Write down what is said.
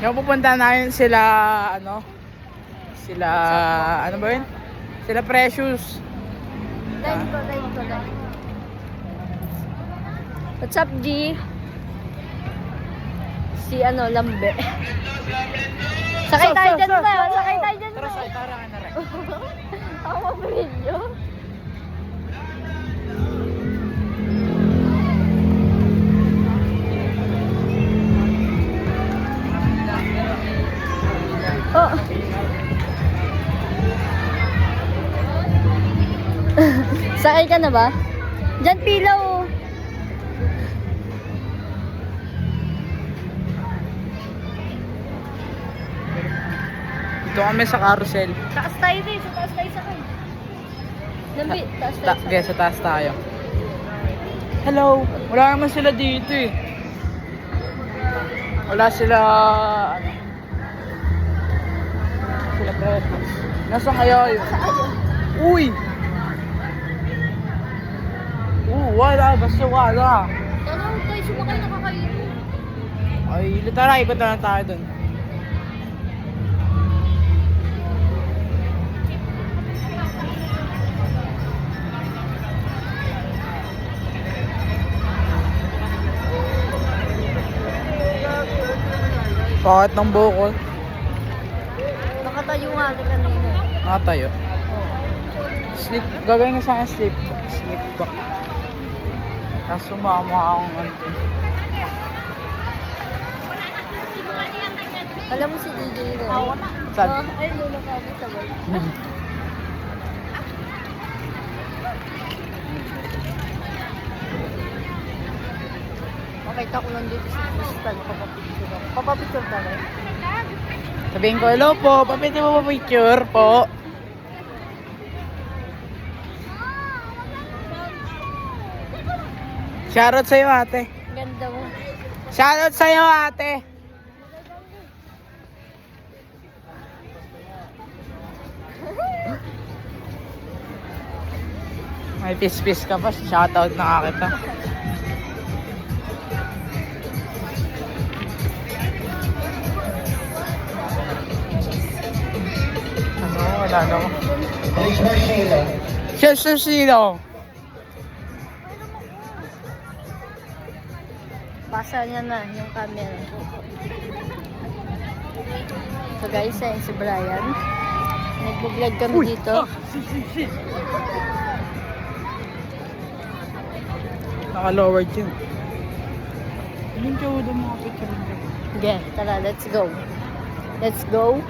Yung pupunta namin sila, sila, ano ba yun? Sila Precious. Line ko. What's up, G? Si Lambe. Sakay tayo dyan ba? Sakay tayo dyan ba? Tara ka na rin. Ako mabrilyo. Oh. Sakay ka na ba? Diyan pila oh. Dito kami sa carousel. Taas tayo din. Sa taas tayo sakay. Lambi, taas tayo sakay. Sa taas tayo. Hello. Wala naman sila dito eh. Wala sila, sila Precious. Nasaan kayo yun? Uy! Wala. Basta wala. Tara, tayo sumakay na kakainin. Ay, tara, ikot na lang tayo dun. Bakit ng bukol? Nakatayo nga rin kanina. Nakatayo. Oo. Sleep. Gagawin nga sa akin sleep. Sleep back. Tapos sumama akong Alam mo si DJ rin? Saan? Ay, lula kami sabay. Makita ko lang dito sa Tristan. Papapicture ako. Papapicture ka rin? Sabihin ko, hello po. Papiti mo pa picture po. Shoutout sa'yo ate. Ganda mo. Shoutout sa'yo ate. May pis-pis ka pa. Shoutout na ka kita. Wala naman. Siya sino? Pasa niya na yung camera. So guys, ayun si Brian. Nag-vlog kami dito. Naka-lowered yun. Anong kayo daw mga picture nyo? Okay, tara, let's go. Let's go.